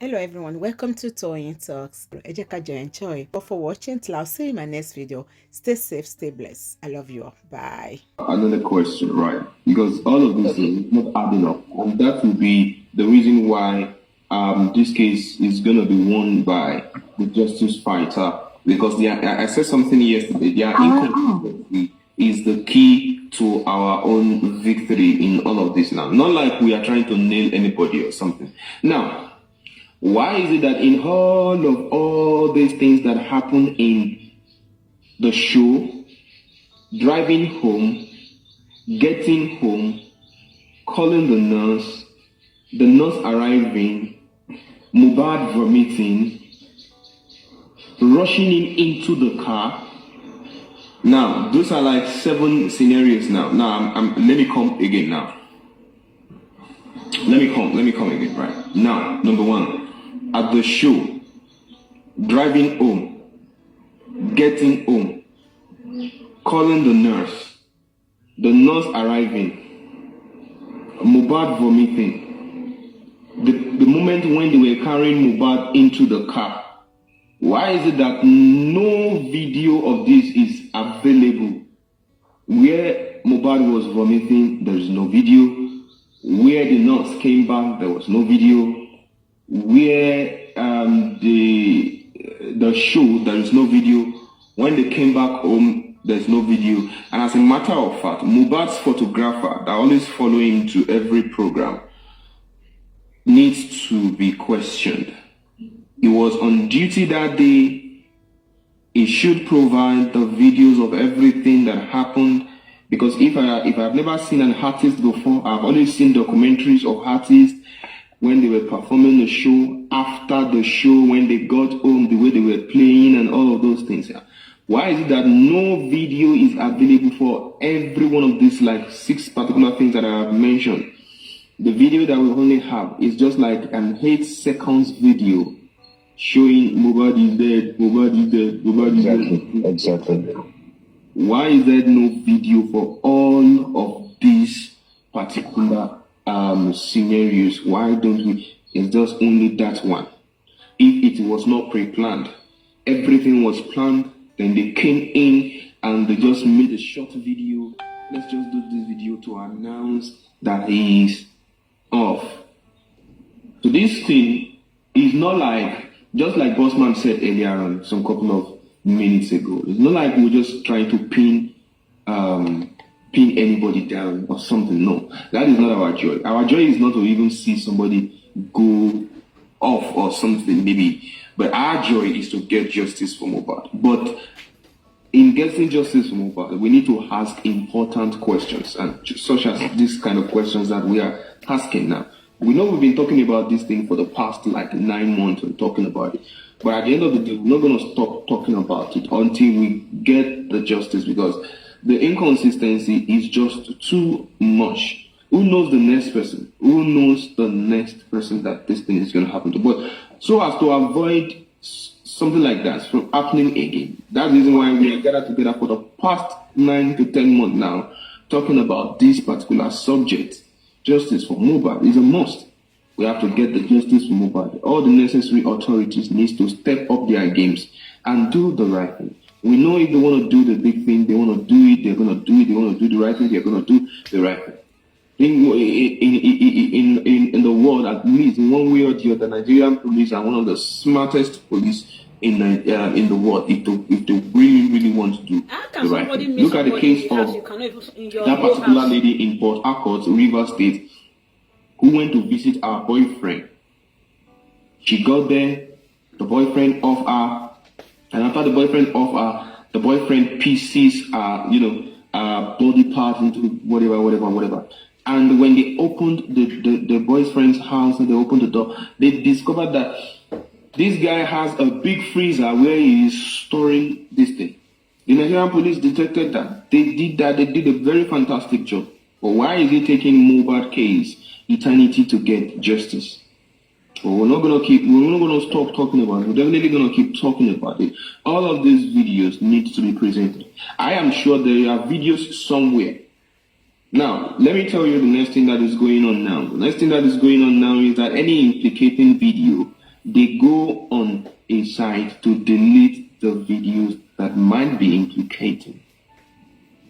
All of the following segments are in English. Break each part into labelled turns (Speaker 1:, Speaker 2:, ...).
Speaker 1: Hello everyone, welcome to Toyeen Talks. Ẹ jẹ́ ká jọ enjoy. But for watching till I'll see you in my next video. Stay safe, stay blessed. I love you all. Bye.
Speaker 2: Another question, right? Because all of this is not adding up. And that will be the reason why this case is going to be won by the justice fighter. Because I said something yesterday, their inconsistency is the key to our own victory in all of this now. Not like we are trying to nail anybody or something. Now, why is it that in all these things that happen in the show, driving home, getting home, calling the nurse arriving, Mohbad vomiting, rushing him into the car? Now, those are like 7 scenarios now. Now, let me come again now. Let me come again, right? Now, number 1. At the show, driving home, getting home, calling the nurse arriving, Mohbad vomiting, the moment when they were carrying Mohbad into the car. Why is it that no video of this is available? Where Mohbad was vomiting, there is no video. Where the nurse came back, there was no video. Where the show, there is no video. When they came back home, there's no video. And as a matter of fact, Mohbad's photographer that always follow him to every program needs to be questioned. He was on duty that day. He should provide the videos of everything that happened. Because if I've never seen an artist before, I've only seen documentaries of artists when they were performing the show, after the show, when they got home, the way they were playing and all of those things. Why is it that no video is available for every one of these like 6 particular things that I have mentioned? The video that we only have is just like an 8 seconds video showing Mohbad is dead, Mohbad is dead, Mohbad is dead.
Speaker 3: Exactly.
Speaker 2: Why is there no video for all of these particular scenarios? Why don't we? It's just only that one. If it was not pre-planned, everything was planned, then they came in and they just made a short video. Let's just do this video to announce that he is off. So this thing is not like, just like Bossman said earlier on, some couple of minutes ago, it's not like we're just trying to pin anybody down or something. No, that is not our joy. Our joy is not to even see somebody go off or something maybe, but our joy is to get justice for Mohbad. But in getting justice for Mohbad, we need to ask important questions, and such as this kind of questions that we are asking now. We know we've been talking about this thing for the past like 9 months and talking about it, but at the end of the day, we're not going to stop talking about it until we get the justice, because the inconsistency is just too much. Who knows the next person? Who knows the next person that this thing is going to happen to? But so as to avoid something like that from happening again, that's the reason why we are gathered together for the past 9 to 10 months now, talking about this particular subject. Justice for Mohbad is a must. We have to get the justice for Mohbad. All the necessary authorities need to step up their games and do the right thing. We know if they want to do the big thing, they want to do it, they're going to do it. They want to do the right thing, they're going to do the right thing. In the world, at least in one way or the other, Nigerian police are one of the smartest police in the world. If they really want to do the right thing. Look at the case of that particular lady in Port Harcourt, Rivers State, who went to visit her boyfriend. She got there, the boyfriend off her. And after the boyfriend off her, the boyfriend pieces body parts into whatever. And when they opened the boyfriend's house and they opened the door, they discovered that this guy has a big freezer where he is storing this thing. The Nigerian police detected that. They did a very fantastic job. But why is it taking Mohbad case eternity to get justice? Well, we're not gonna stop talking about it. We're definitely gonna keep talking about it. All of these videos need to be presented. I am sure there are videos somewhere. Now, let me tell you the next thing that is going on now. The next thing that is going on now is that any implicating video they go on a site to delete the videos that might be implicating.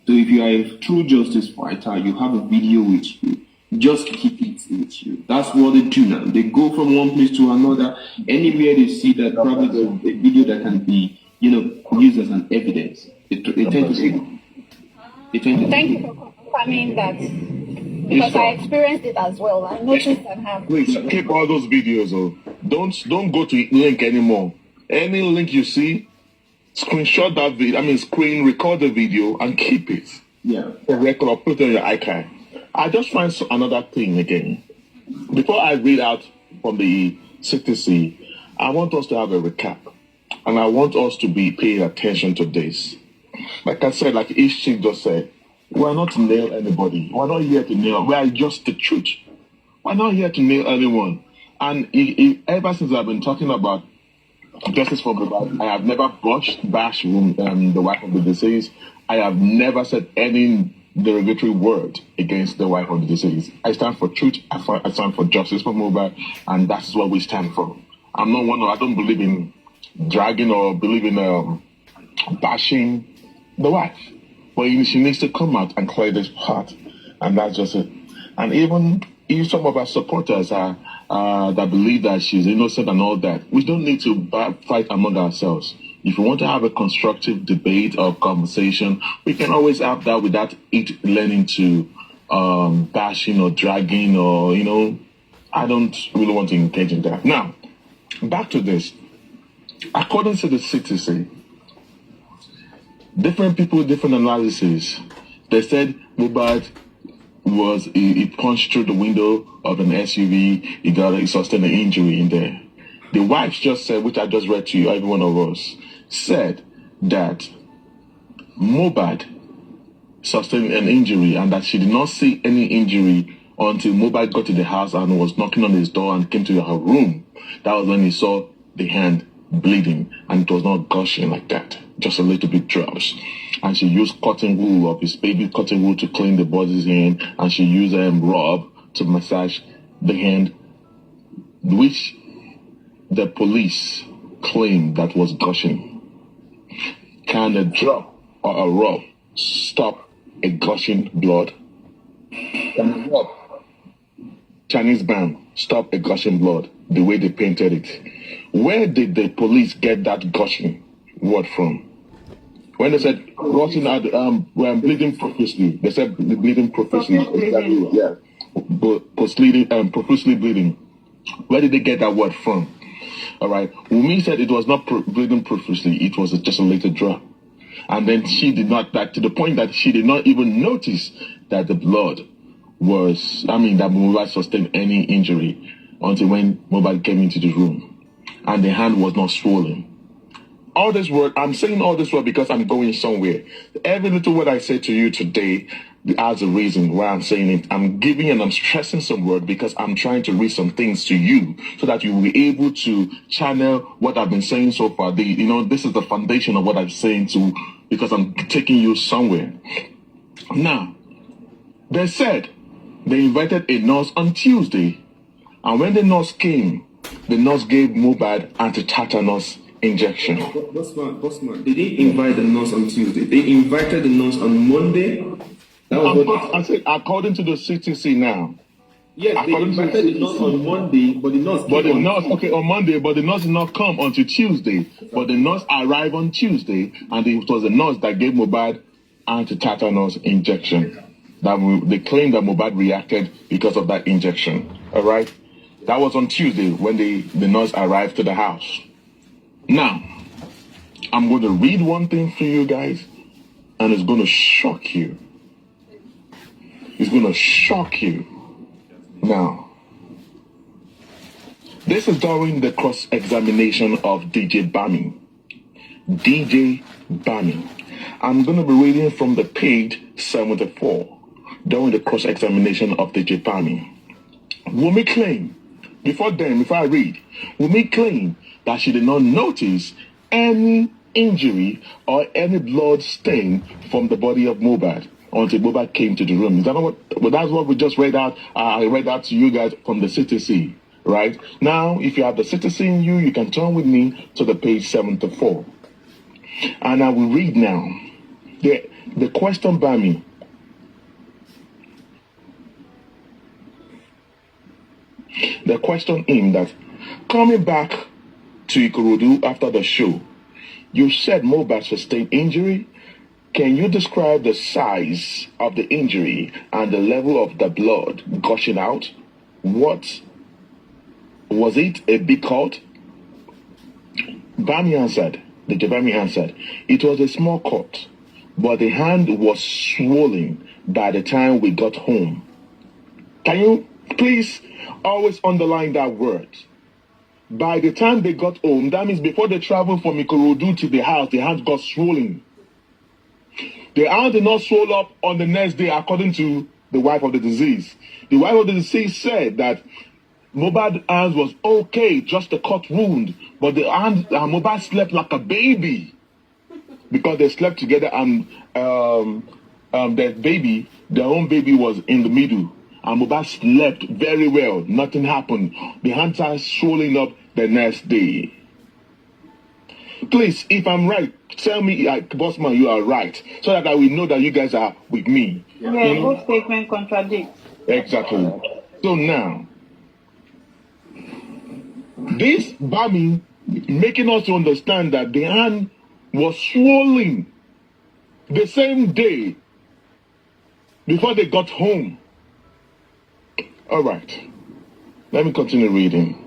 Speaker 2: So if you are a true justice fighter, you have a video with you, just keep it with you. That's what they do now. They go from one place to another. Anywhere they see that probably there's a video that can be, used as an evidence. They tend to take.
Speaker 3: Thank you for confirming that. Because I experienced it as well. I noticed and have.
Speaker 4: Please keep all those videos. Don't go to link anymore. Any link you see, screenshot that video. Screen record the video and keep it.
Speaker 2: Yeah.
Speaker 4: For record or put it on your archive. I just find another thing again. Before I read out from the CTC, I want us to have a recap, and I want us to be paying attention to this. Like I said, like each chief just said, we're not to nail anybody. We're not here to nail. We are just the truth. We're not here to nail anyone. And ever since I've been talking about justice for Mohbad, I have never bashed the wife of the deceased. I have never said any derogatory word against the wife of the deceased. I stand for truth. I stand for justice for Mohbad, and that's what we stand for. I don't believe in dragging or believe in bashing the wife. But she needs to come out and clear this part, and that's just it. And even if some of our supporters that believe that she's innocent and all that, we don't need to fight among ourselves. If we want to have a constructive debate or conversation, we can always have that without it learning to bashing or dragging or, I don't really want to engage in that. Now, back to this. According to the CTC, different people, different analyses. They said Mohbad he punched through the window of an SUV. He sustained an injury in there. The wife just said, which I just read to you, every one of us, said that Mohbad sustained an injury and that she did not see any injury until Mohbad got to the house and was knocking on his door and came to her room. That was when he saw the hand bleeding, and it was not gushing like that, just a little bit drops. And she used cotton wool of his baby cotton wool to clean the body's hand, and she used rub to massage the hand, which the police claimed that was gushing. Can a drop or a rub stop a gushing blood? Can a rub, Chinese bam, stop a gushing blood the way they painted it? Where did the police get that gushing word from? When they said gushing out, bleeding profusely, they said bleeding profusely. Exactly, yeah, profusely bleeding. Where did they get that word from? All right, Wunmi said it was not bleeding profusely; it was just a little drop. And then she did not, to the point that she did not even notice that the blood was, that Mohbad sustained any injury until when Mohbad came into the room. And the hand was not swollen. All this word, I'm saying all this word because I'm going somewhere. Every little word I say to you today has a reason why I'm saying it. I'm giving and I'm stressing some word because I'm trying to read some things to you so that you will be able to channel what I've been saying so far. This is the foundation of what I'm saying because I'm taking you somewhere. Now, they said they invited a nurse on Tuesday, and when the nurse came, the nurse gave Mohbad anti-tetanus injection.
Speaker 2: Bossman, they didn't invite the nurse on Tuesday. They invited the nurse on Monday.
Speaker 4: I said, according to the CTC now.
Speaker 2: Yes, they invited the nurse on Monday, but the nurse came
Speaker 4: on Monday, but the nurse did not come until Tuesday. But the nurse arrived on Tuesday, and it was the nurse that gave Mohbad anti-tetanus injection. They claimed that Mohbad reacted because of that injection. All right? That was on Tuesday when the nurse arrived to the house. Now, I'm going to read one thing for you guys, and it's going to shock you. It's going to shock you. Now, this is during the cross-examination of DJ Bami. DJ Bami. I'm going to be reading from the page 74 during the cross-examination of DJ Bami. Wunmi claimed, before I read, Wunmi claimed that she did not notice any injury or any blood stain from the body of Mohbad until Mohbad came to the room. Is that not what? Well, that's what we just read out. I read out to you guys from the CTC. Right? Now, if you have the citizen in you, you can turn with me to the page 74. And I will read now the question by me. The question in that, coming back to Ikorodu after the show, you said Mohbad sustained injury. Can you describe the size of the injury and the level of the blood gushing out? What was it, a big cut? Bami answered, the Jabami answered, it was a small cut, but the hand was swollen by the time we got home. Can you please always underline that word? By the time they got home, that means before they traveled from Ikorodu to the house, the hand got swollen. The hand did not swell up on the next day, according to the wife of the deceased. The wife of the deceased said that Mohbad's hand was okay, just a cut wound, but the hand, Mohbad slept like a baby because they slept together, and their baby, their own baby, was in the middle. And Mohbad slept very well. Nothing happened. The hand started swelling up the next day. Please, if I'm right, tell me, Bossman, you are right, so that I will know that you guys are with me.
Speaker 3: Yeah, both statements contradict.
Speaker 4: Exactly. So now, this Bami making us to understand that the hand was swollen the same day before they got home. All right. Let me continue reading.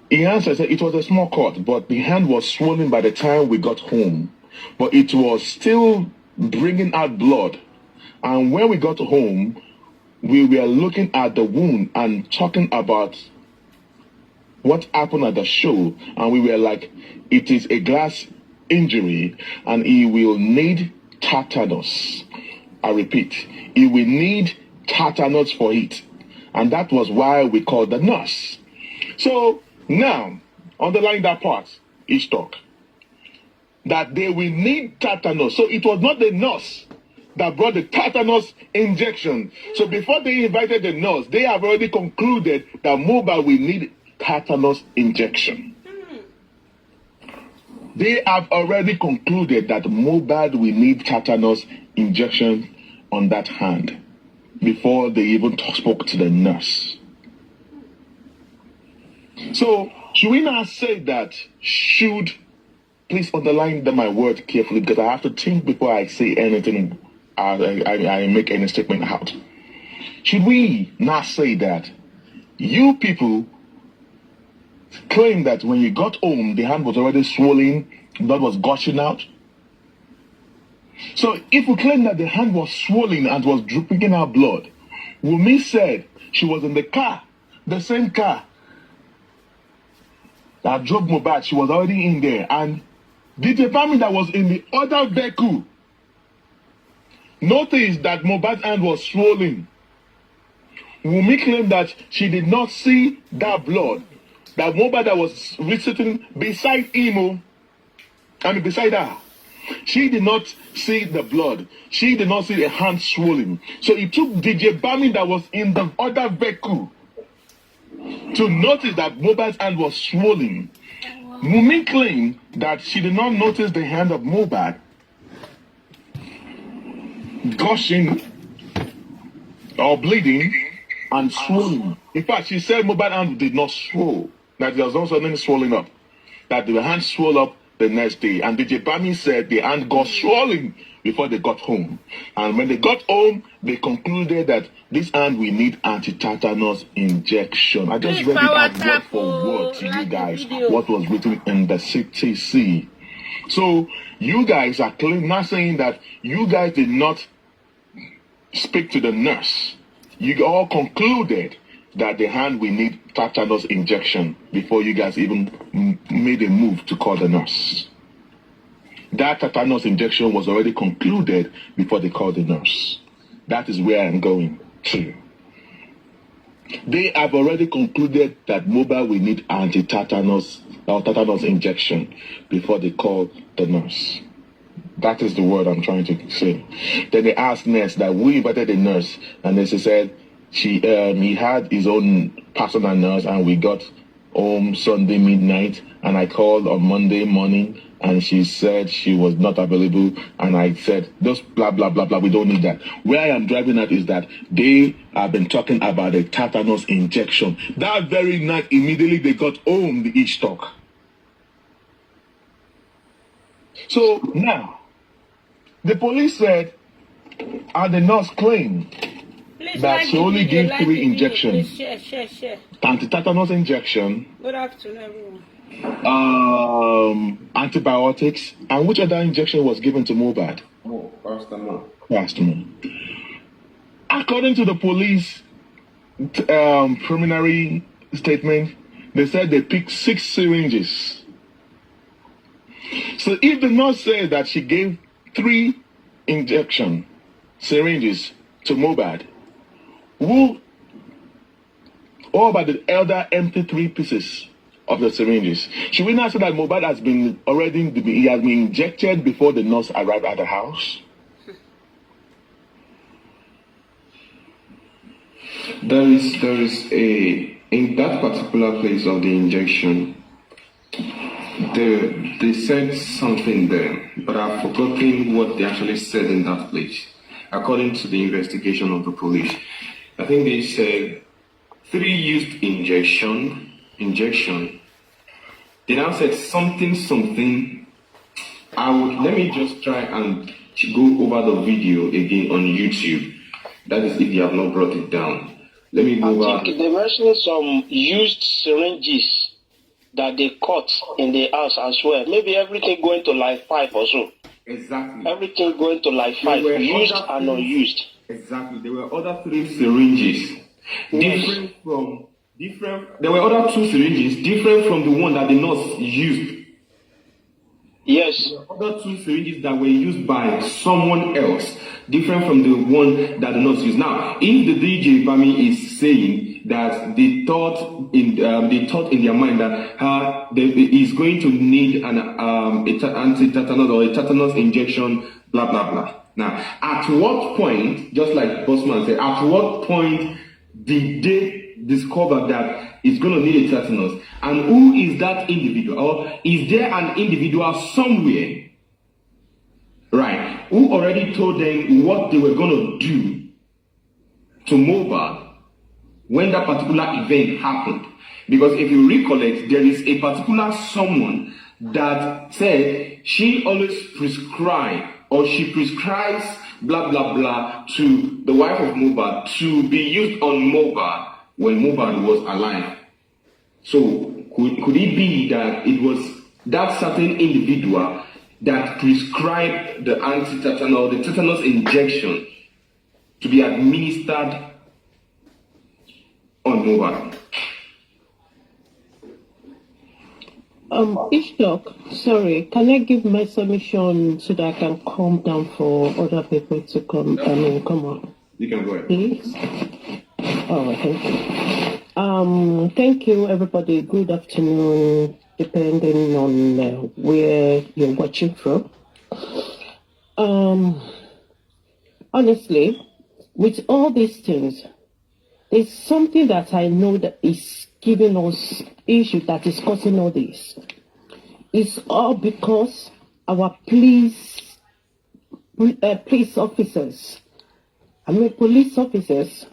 Speaker 4: He answered, it was a small cut, but the hand was swollen by the time we got home. But it was still bringing out blood. And when we got home, we were looking at the wound and talking about what happened at the show. And we were like, it is a glass injury and he will need tetanus. I repeat, he will need tetanus for it. And that was why we called the nurse. So now, underline that part, each talk, that they will need tetanus. So it was not the nurse that brought the tetanus injection. So before they invited the nurse, they have already concluded that Mohbad will need tetanus injection. They have already concluded that Mohbad will need tetanus injection on that hand before they even spoke to the nurse. So, should we not say that should, please underline my word carefully because I have to think before I say anything, I make any statement out. Should we not say that you people claim that when you got home, the hand was already swollen, blood was gushing out? So if we claim that the hand was swollen and was dripping out blood, Wunmi said she was in the car, the same car that drove Mohbad, she was already in there, and DJ family that was in the other vehicle noticed that Mohbad's hand was swollen. Wunmi claimed that she did not see that blood, that Mohbad that was sitting beside him, beside her. She did not see the blood. She did not see the hand swollen. So it took DJ Bami that was in the other vehicle to notice that Mohbad's hand was swollen. Wunmi claimed that she did not notice the hand of Mohbad gushing or bleeding and swollen. In fact, she said Mohbad's hand did not swell, that there was also nothing swelling up, that the hand swelled up the next day. And DJ Bami said the hand got swollen before they got home. And when they got home, they concluded that this hand will need anti-tetanus injection. I just read it out word for word to you guys, what was written in the CTC. So you guys are not saying that you guys did not speak to the nurse. You all concluded that the hand will need tetanus injection before you guys even made a move to call the nurse. That tetanus injection was already concluded before they called the nurse. That is where I'm going to. They have already concluded that Mohbad will need anti-tetanus or tetanus injection before they call the nurse. That is the word I'm trying to say. Then they asked nurse that we invited the nurse, and they said he had his own personal nurse, and we got home Sunday midnight, and I called on Monday morning, and she said she was not available, and I said, just blah, blah, blah, blah, we don't need that. Where I am driving at is that they have been talking about a tetanus injection. That very night, immediately they got home, the each talk. So now, the police said, and the nurse claimed that she only gave 3 injections.
Speaker 1: Share.
Speaker 4: Anti-tetanus injection.
Speaker 1: Good afternoon, everyone.
Speaker 4: Antibiotics, and which other injection was given to Mohbad?
Speaker 2: Oh,
Speaker 4: Paracetamol. According to the police preliminary statement, they said they picked 6 syringes. So if the nurse said that she gave 3 injection syringes to Mohbad, what about the other empty 3 pieces of the syringes? Should we not say that Mohbad has been injected before the nurse arrived at the house?
Speaker 2: There is in that particular place of the injection, they said something there, but I've forgotten what they actually said in that place. According to the investigation of the police, I think they said 3 used injection. They now said something. Let me just try and go over the video again on YouTube. That is if you have not brought it down. Let me go
Speaker 5: I think they mentioned some used syringes that they caught in the house as well. Maybe everything going to like 5 or so.
Speaker 2: Exactly.
Speaker 5: Everything going to like 5, used and unused.
Speaker 2: Exactly. There were other 3 syringes.
Speaker 5: Yes.
Speaker 2: There were other 2 syringes different from the one that the nurse used.
Speaker 5: Yes.
Speaker 2: There were other 2 syringes that were used by someone else, different from the one that the nurse used. Now, if the DJ Bami is saying that they thought in their mind that he's going to need an anti-tetanus or a tetanus injection, blah blah blah. Now, at what point, just like Bossman said, at what point did they discover that it's going to need a tetanus? And who is that individual? Or is there an individual somewhere, right, who already told them what they were going to do to Mohbad when that particular event happened? Because if you recollect, there is a particular someone that said she always prescribes blah blah blah to the wife of Mohbad to be used on Mohbad when Mohbad was alive. So could it be that it was that certain individual that prescribed the anti-tetanus, the tetanus injection to be administered on Mohbad?
Speaker 6: Ishtok, sorry, can I give my submission so that I can calm down for other people to come on?
Speaker 2: You can go ahead.
Speaker 6: Please? Oh, thank you. Thank you, everybody. Good afternoon, depending on where you're watching from. Honestly, with all these things, there's something that I know that is giving us issue that is causing all this. It's all because our police officers, police officers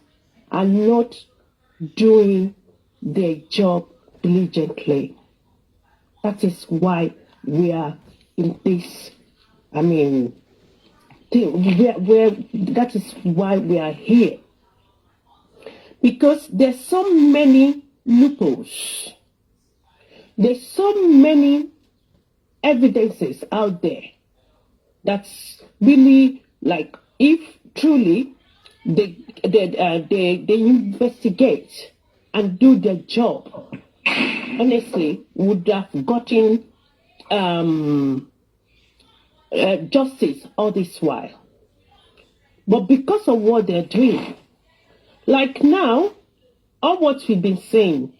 Speaker 6: are not doing their job diligently. That is why we are in this, that is why we are here. Because there's so many loopholes. There's so many evidences out there that's really like, if truly they investigate and do their job, honestly, would have gotten justice all this while. But because of what they're doing, like now, all what we've been saying,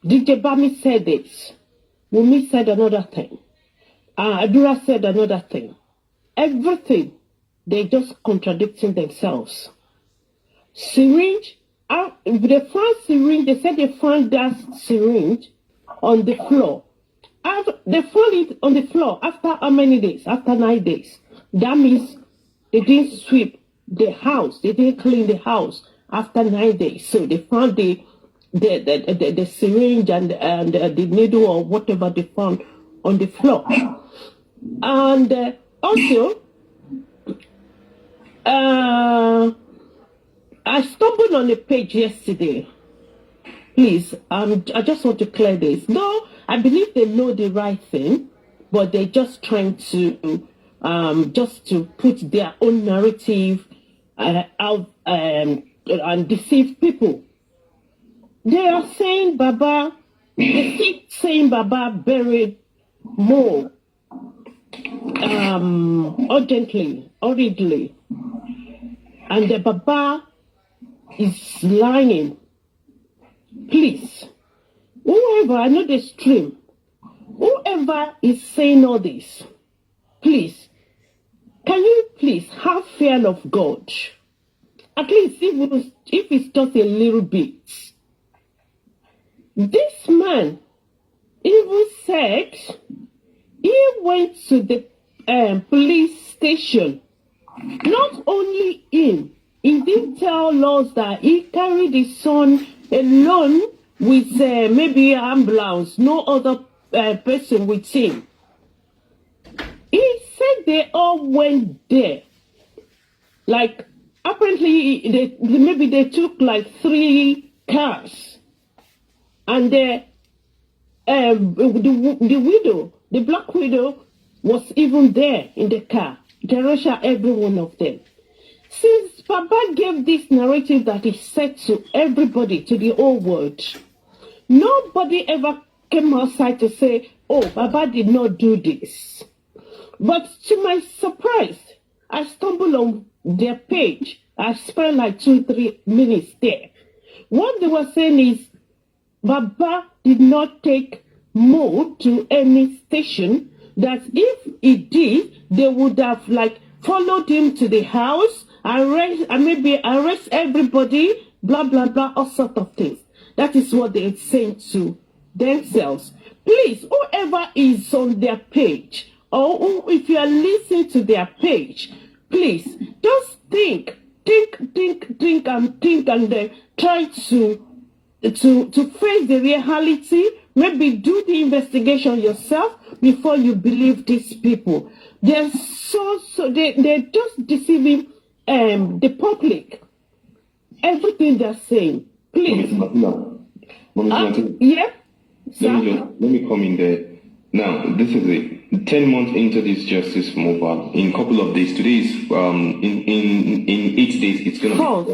Speaker 6: DJ Bami said this, Wunmi said another thing, Adura said another thing. Everything, they're just contradicting themselves. Syringe They found syringe. They said they found that syringe on the floor. They found it on the floor after how many days? After 9 days. That means they didn't sweep the house. They didn't clean the house after 9 days. So they found the syringe and the needle or whatever they found on the floor. And also, I stumbled on a page yesterday. Please, I just want to clear this. No, I believe they know the right thing, but they're just trying to just to put their own narrative out and deceive people. They are saying Baba, they keep saying Baba buried more urgently, and the Baba is lying. Please, whoever, I know the stream, whoever is saying all this, please, can you please have fear of God? At least if it's just a little bit. This man even said he went to the police station. Not only him, he didn't tell us that he carried his son alone with maybe ambulance, no other person with him. He said they all went there. Like, apparently, maybe they took like 3 cars. And the widow, the black widow, was even there in the car. Teresa, every one of them. Since Baba gave this narrative that he said to everybody, to the whole world, nobody ever came outside to say, oh, Baba did not do this. But to my surprise, I stumbled on their page. I spent like 2-3 minutes there. What they were saying is, Baba did not take Mo to any station, that if he did, they would have like followed him to the house, arrest everybody, blah, blah, blah, all sorts of things. That is what they're saying to themselves. Please, whoever is on their page, or if you are listening to their page, please, just think, and then try to face the reality. Maybe do the investigation yourself before you believe these people. They're they're just deceiving the public. Everything they're saying. Please. Yeah.
Speaker 2: Let me come in there. Now, this is it. 10 months into this justice for Mohbad. In a couple of days, today is in 8 days, it's gonna be.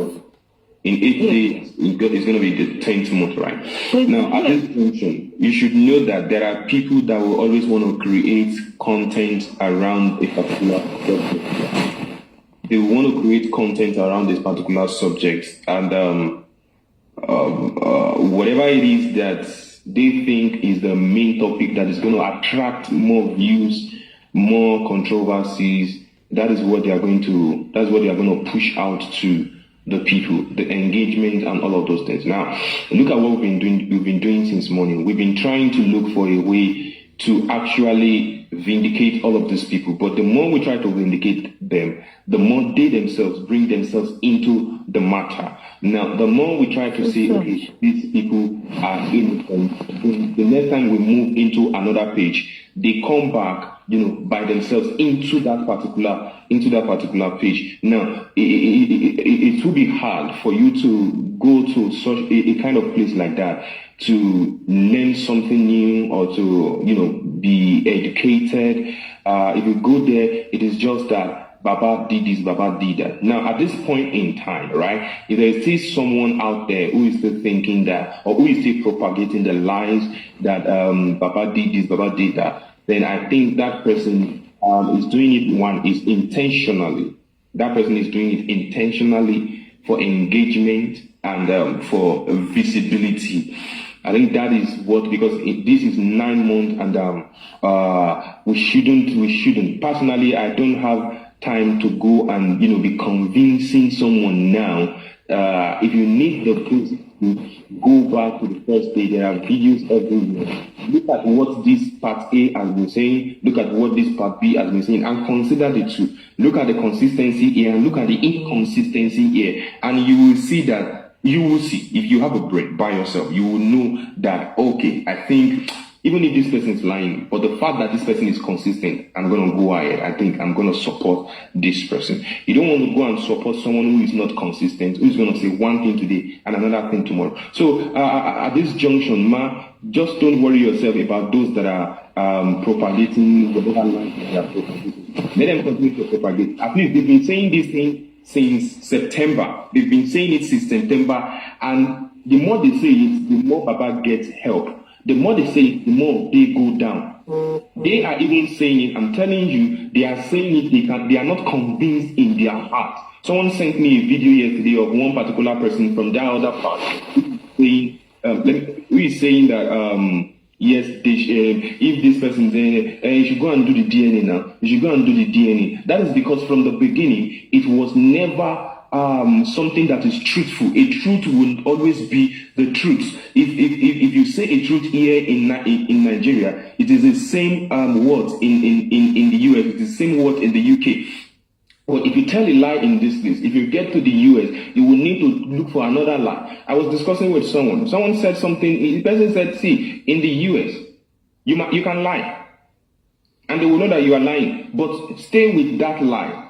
Speaker 2: In 8 days, it's going to be the 10th month, right? Now, at this junction, you should know that there are people that will always want to create content around a particular subject. They want to create content around this particular subject, and whatever it is that they think is the main topic that is going to attract more views, more controversies, that is what they are going to push out to the people, the engagement and all of those things. Now, look at what we've been doing since morning. We've been trying to look for a way to actually vindicate all of these people. But the more we try to vindicate them, the more they themselves bring themselves into the matter. Now, the more we try to say, okay, these people are innocent, the next time we move into another page, they come back, by themselves into that particular page. Now, it will be hard for you to go to such a kind of place like that to learn something new or to, be educated. If you go there, it is just that Baba did this, Baba did that. Now, at this point in time, right, if there is still someone out there who is still thinking that, or who is still propagating the lies that Baba did this, Baba did that, then I think that person is doing it intentionally. That person is doing it intentionally for engagement and for visibility. I think that is because this is 9 months and we shouldn't. Personally, I don't have time to go and, be convincing someone now if you need the proof, go back to the first page. There are videos everywhere. Look at what this part A has been saying. Look at what this part B has been saying, and consider the two. Look at the consistency here and look at the inconsistency here, and you will see that. You will see, if you have a break by yourself, you will know that, okay, I think even if this person is lying, but the fact that this person is consistent, I'm going to go ahead. I think I'm going to support this person. You don't want to go and support someone who is not consistent, who is going to say one thing today and another thing tomorrow. So at this junction, just don't worry yourself about those that are propagating whatever lies they are propagating. Let them continue to propagate. At least they've been saying this thing since September. They've been saying it since September, and the more they say it, the more Baba gets help. The more they say it, the more they go down. They are even saying it. I'm telling you, they are saying it. They are not convinced in their heart. Someone sent me a video yesterday of one particular person from that other part who is saying that yes, if this person you should go and do the DNA now. You should go and do the DNA. That is because from the beginning, it was never something that is truthful. A truth will always be the truth. If you say a truth here in Nigeria, it is the same word in the US. It is the same word in the UK. But if you tell a lie in this place, if you get to the US, you will need to look for another lie. I was discussing with someone. Someone said something. The person said, "See, in the US, you can lie, and they will know that you are lying. But stay with that lie.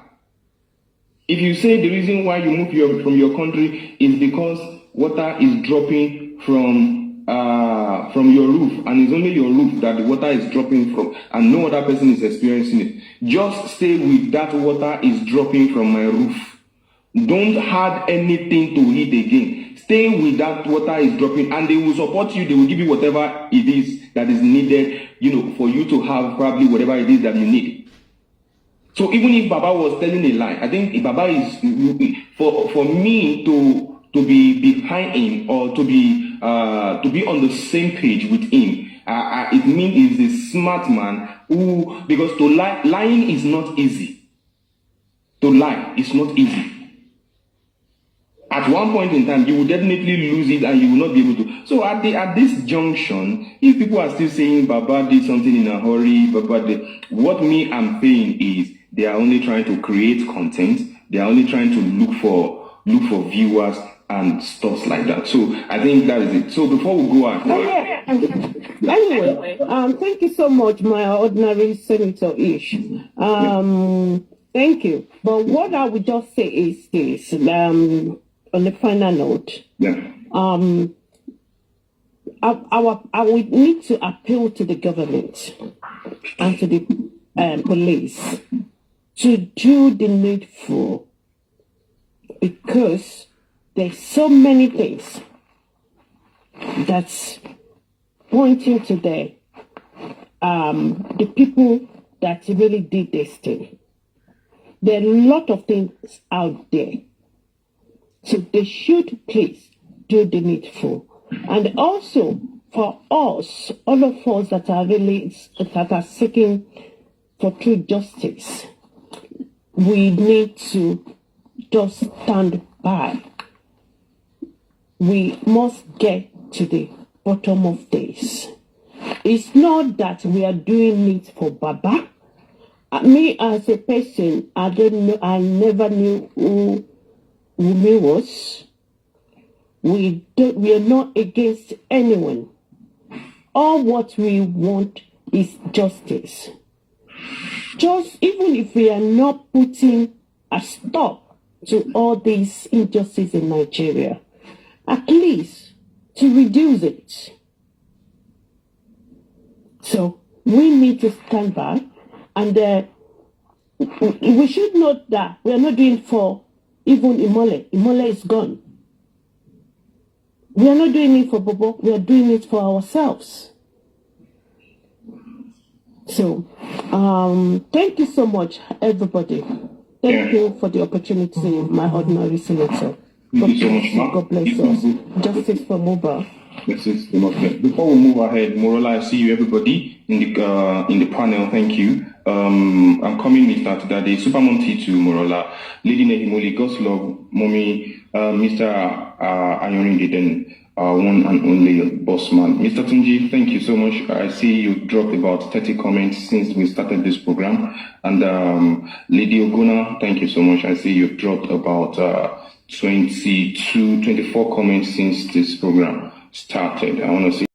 Speaker 2: If you say the reason why you move from your country is because water is dropping from your roof, and it's only your roof that the water is dropping from, and no other person is experiencing it, just stay with that water is dropping from my roof. Don't add anything to it again. Stay with that water is dropping, and they will support you. They will give you whatever it is that is needed, for you to have probably whatever it is that you need." So even if Baba was telling a lie, I think if Baba is for me to be behind him, or to be on the same page with him, it means he's a smart man who, because lying is not easy. To lie is not easy. At one point in time, you will definitely lose it, and you will not be able to. So at this junction, if people are still saying Baba did something in a hurry, what I'm saying is they are only trying to create content. They are only trying to look for viewers and stuff like that. So I think that is it. So before we go on.
Speaker 6: Anyway, thank you so much, my ordinary Senator Ish. Thank you. But what I would just say is this, on the final note.
Speaker 2: Yeah.
Speaker 6: I would need to appeal to the government and to the police to do the needful, because there's so many things that's pointing to the people that really did this thing. There are a lot of things out there. So they should please do the needful. And also for us, all of us that are seeking for true justice, we need to just stand by. We must get to the bottom of this. It's not that we are doing it for Baba. Me as a person, I don't know. I never knew who Wunmi was. We are not against anyone. All what we want is justice. Just even if we are not putting a stop to all these injustices in Nigeria, at least to reduce it. So we need to stand by, and we should note that we are not doing it for even Imole. Imole is gone. We are not doing it for Bobo. We are doing it for ourselves. So, thank you so much, everybody. Thank you for the opportunity, my ordinary senator.
Speaker 2: Thank you so much, Ma.
Speaker 6: God bless us. Justice for Mohbad.
Speaker 2: Before we move ahead, Morola, I see you, everybody, in the panel. Thank you. I'm coming, Mr. Tudade, Supermom T2, Morola, Lady Nehimoli, God's love, Mommy, Mr. Ayorinde, then one and only boss man. Mr. Tunji, thank you so much. I see you dropped about 30 comments since we started this program. And Lady Oguna, thank you so much. I see you dropped about 24 comments since this program started. I want to see